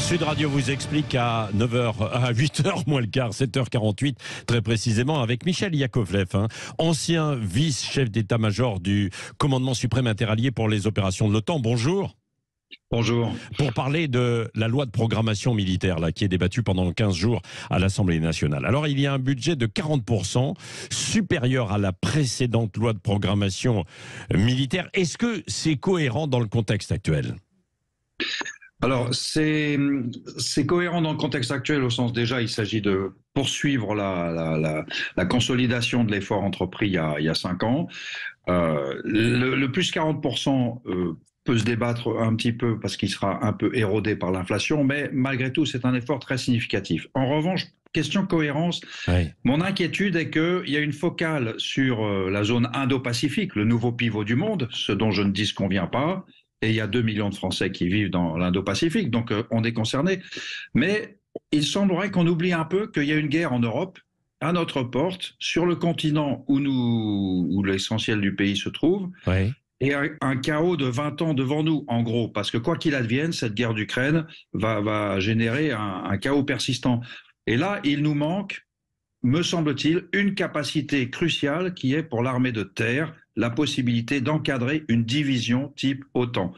Sud Radio vous explique à 8h moins le quart, 7h48 très précisément, avec Michel Yakovlev, ancien vice-chef d'état-major du commandement suprême interallié pour les opérations de l'OTAN. Bonjour. Bonjour. Pour parler de la loi de programmation militaire qui est débattue pendant 15 jours à l'Assemblée nationale. Alors il y a un budget de 40% supérieur à la précédente loi de programmation militaire. Est-ce que c'est cohérent dans le contexte actuel ? Alors, c'est cohérent dans le contexte actuel au sens déjà, il s'agit de poursuivre la consolidation de l'effort entrepris il y a 5 ans. Le plus 40% peut se débattre un petit peu parce qu'il sera un peu érodé par l'inflation, mais malgré tout, c'est un effort très significatif. En revanche, question cohérence, oui. Mon inquiétude est qu'il y a une focale sur la zone Indo-Pacifique, le nouveau pivot du monde, ce dont je ne disconviens pas. Et il y a 2 millions de Français qui vivent dans l'Indo-Pacifique, donc on est concerné. Mais il semblerait qu'on oublie un peu qu'il y a une guerre en Europe, à notre porte, sur le continent où l'essentiel du pays se trouve, oui. Et un chaos de 20 ans devant nous, en gros. Parce que quoi qu'il advienne, cette guerre d'Ukraine va générer un chaos persistant. Et là, il nous manque, me semble-t-il, une capacité cruciale qui est pour l'armée de terre, la possibilité d'encadrer une division type OTAN.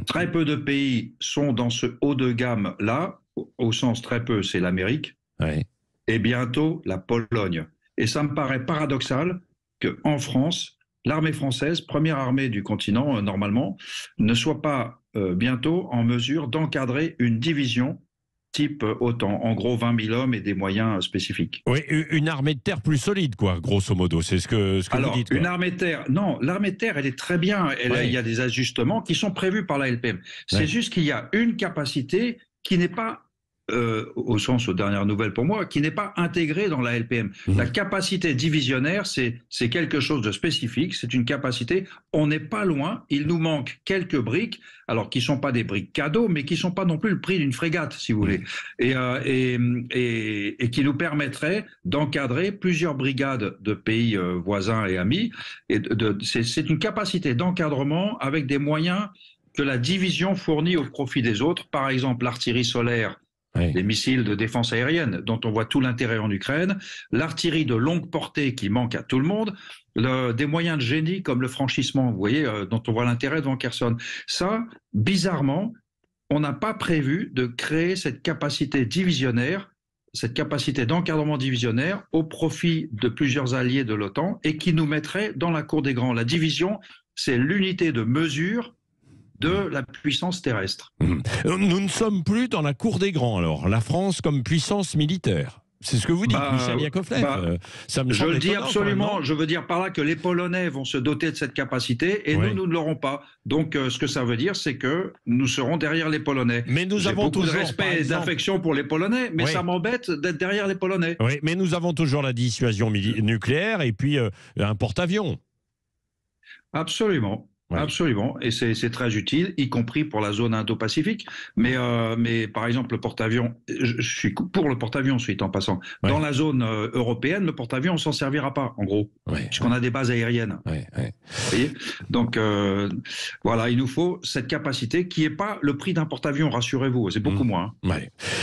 Très peu de pays sont dans ce haut de gamme-là, au sens très peu, c'est l'Amérique, oui. Et bientôt la Pologne. Et ça me paraît paradoxal qu'en France, l'armée française, première armée du continent normalement, ne soit pas bientôt en mesure d'encadrer une division type OTAN, en gros 20 000 hommes et des moyens spécifiques. Oui, une armée de terre plus solide, quoi, grosso modo, c'est ce que Alors, vous dites. Une armée de terre, non, l'armée de terre, elle est très bien, il y a des ajustements qui sont prévus par la LPM. C'est juste qu'il y a une capacité qui n'est pas, au sens aux dernières nouvelles pour moi, qui n'est pas intégrée dans la LPM. La capacité divisionnaire, c'est quelque chose de spécifique, c'est une capacité, on n'est pas loin, il nous manque quelques briques, alors qui ne sont pas des briques cadeaux, mais qui ne sont pas non plus le prix d'une frégate, si vous voulez, et qui nous permettraient d'encadrer plusieurs brigades de pays voisins et amis. C'est une capacité d'encadrement avec des moyens que la division fournit au profit des autres, par exemple l'artillerie solaire, oui. Les missiles de défense aérienne, dont on voit tout l'intérêt en Ukraine, l'artillerie de longue portée qui manque à tout le monde, des moyens de génie comme le franchissement, vous voyez, dont on voit l'intérêt devant Kherson. Ça, bizarrement, on n'a pas prévu de créer cette capacité divisionnaire, cette capacité d'encadrement divisionnaire au profit de plusieurs alliés de l'OTAN et qui nous mettrait dans la cour des grands. La division, c'est l'unité de mesure de la puissance terrestre. Nous ne sommes plus dans la cour des grands, alors. La France comme puissance militaire. C'est ce que vous dites, Michel Yakovlev. Je le dis absolument. Je veux dire par là que les Polonais vont se doter de cette capacité et nous ne l'aurons pas. Donc, ce que ça veut dire, c'est que nous serons derrière les Polonais. Mais nous avons beaucoup de respect et d'affection pour les Polonais, mais ça m'embête d'être derrière les Polonais. Oui, mais nous avons toujours la dissuasion nucléaire et puis un porte-avions. Absolument. Oui. Absolument, et c'est très utile, y compris pour la zone Indo-Pacifique. Mais par exemple, le porte-avions, je suis pour le porte-avions, suite en passant. Oui. Dans la zone européenne, le porte-avions, on s'en servira pas, en gros, puisqu'on a des bases aériennes. Oui. Vous voyez ? Donc voilà, il nous faut cette capacité qui n'est pas le prix d'un porte-avions, rassurez-vous, c'est beaucoup moins.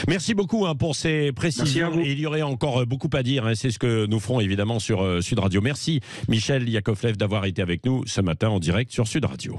Merci beaucoup pour ces précisions. Et il y aurait encore beaucoup à dire, c'est ce que nous ferons évidemment sur Sud Radio. Merci Michel Yakovlev d'avoir été avec nous ce matin en direct sur Sud Radio.